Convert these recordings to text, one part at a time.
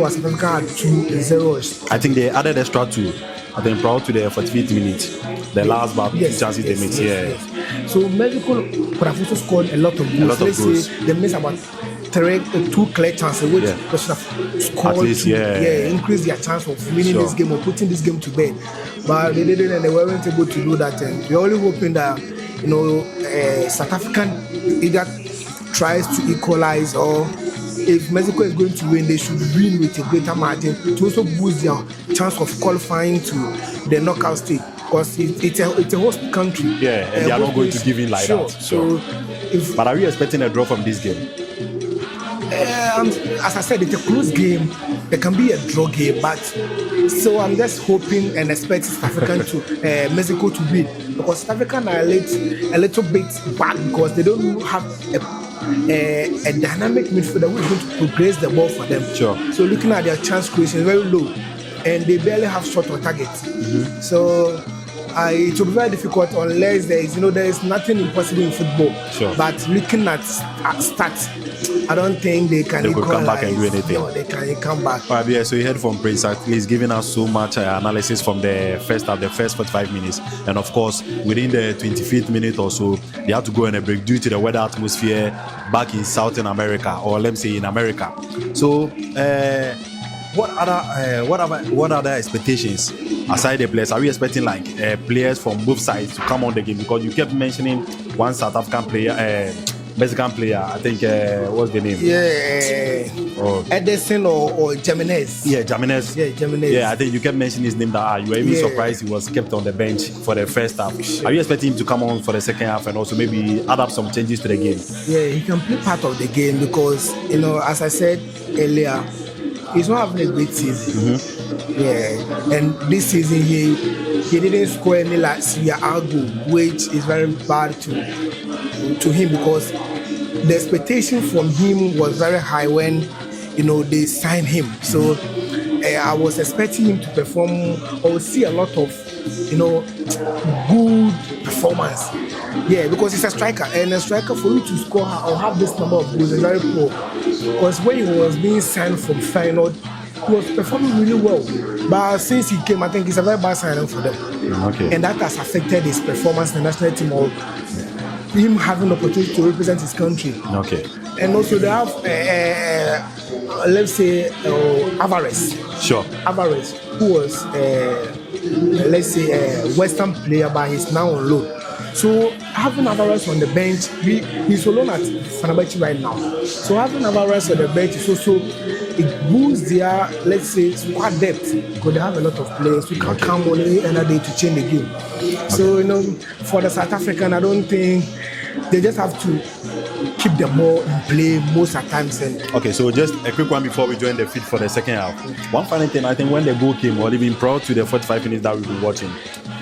was South Africa had 2-0. I think they added extra 2. I think prior to the 45th minute, the last but 2 chances they made. Yes. So Mexico could have also scored a lot of goals. Let's say they missed about 2 clear chances, which they should have scored at least, increase their chance of winning this game or putting this game to bed. But they didn't, and they weren't able to do that. And we're only hoping that South African either tries to equalize, or if Mexico is going to win, they should win with a greater margin to also boost their chance of qualifying to the knockout stage, because it's a host country. Yeah, and they are not going to give in like that. So, but are you expecting a draw from this game? As I said, it's a close game. There can be a draw game, but so I'm just hoping and expecting South African to Mexico to win, because South African are a little bit bad because they don't have a dynamic midfielder who is going to progress the ball for them. Sure. So looking at their chance creation, very low, and they barely have shot on target. So it will be very difficult unless there is nothing impossible in football. Sure. But looking at stats, I don't think they can come back and do anything. No, they can come back. All right, yeah, so you heard from Prince, at least giving us so much analysis from the first half, the first 45 minutes. And of course, within the 25th minute or so, they had to go on a break due to the weather atmosphere back in Southern America, or let me say in America. So, what other expectations aside the players? Are we expecting like players from both sides to come on the game? Because you kept mentioning one South African player, Mexican player, I think, what's the name? Edison or Jimenez. Jimenez. Jimenez. Yeah, I think you kept mentioning his name that you were even surprised he was kept on the bench for the first half. Are you expecting him to come on for the second half and also maybe add up some changes to the game? Yeah, he can play part of the game because, as I said earlier, he's not having a great season. Yeah, and this season he didn't score any last year goal, which is very bad to him, because the expectation from him was very high when they signed him. So I was expecting him to perform or see a lot of good performance. Yeah, because he's a striker, and a striker, for you to score or have this number of goals is very poor. Because when he was being signed from Feyenoord, he was performing really well. But since he came, I think it's a very bad signing for them. Okay. And that has affected his performance in the national team, or him having the opportunity to represent his country. Okay. And also they have, let's say, Alvarez. Sure. Alvarez, who was, let's say, a Western player, but he's now on loan. So having Alvarez on the bench, he's alone at Fenerbahce right now. So having Alvarez on the bench is also, it boosts their, let's say, squad depth, because they have a lot of players who can come on any other day to change the game. So for the South African, I don't think they just have to keep the ball in play most of the times. Okay, so just a quick one before we join the feed for the second half. One final thing, I think when the goal came, or even prior to the 45 minutes that we've been watching,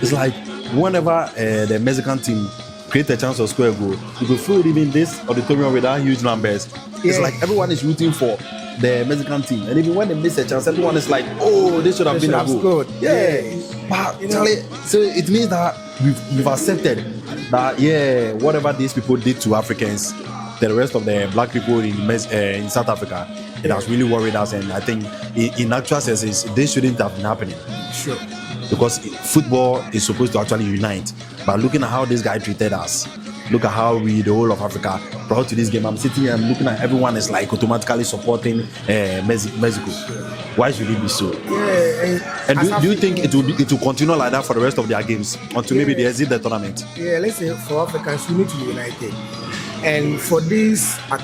it's like whenever the Mexican team create a chance to score a goal, you could feel even this auditorium with that huge numbers. It's like everyone is rooting for the Mexican team, and even when they miss a chance, everyone is like, "Oh, this should have been a goal." Scored. Yeah. But so it means that we've accepted that whatever these people did to Africans, the rest of the black people in South Africa, it has really worried us, and I think in actual sense this shouldn't have been happening. Sure. Because football is supposed to actually unite. But looking at how this guy treated us, look at how the whole of Africa brought to this game. I'm sitting here, I'm looking at everyone is like automatically supporting Mexico. Why should it be so? Yeah. And do you think it will continue like that for the rest of their games until maybe they exit the tournament? Yeah, let's say for Africans, we need to be united. And for this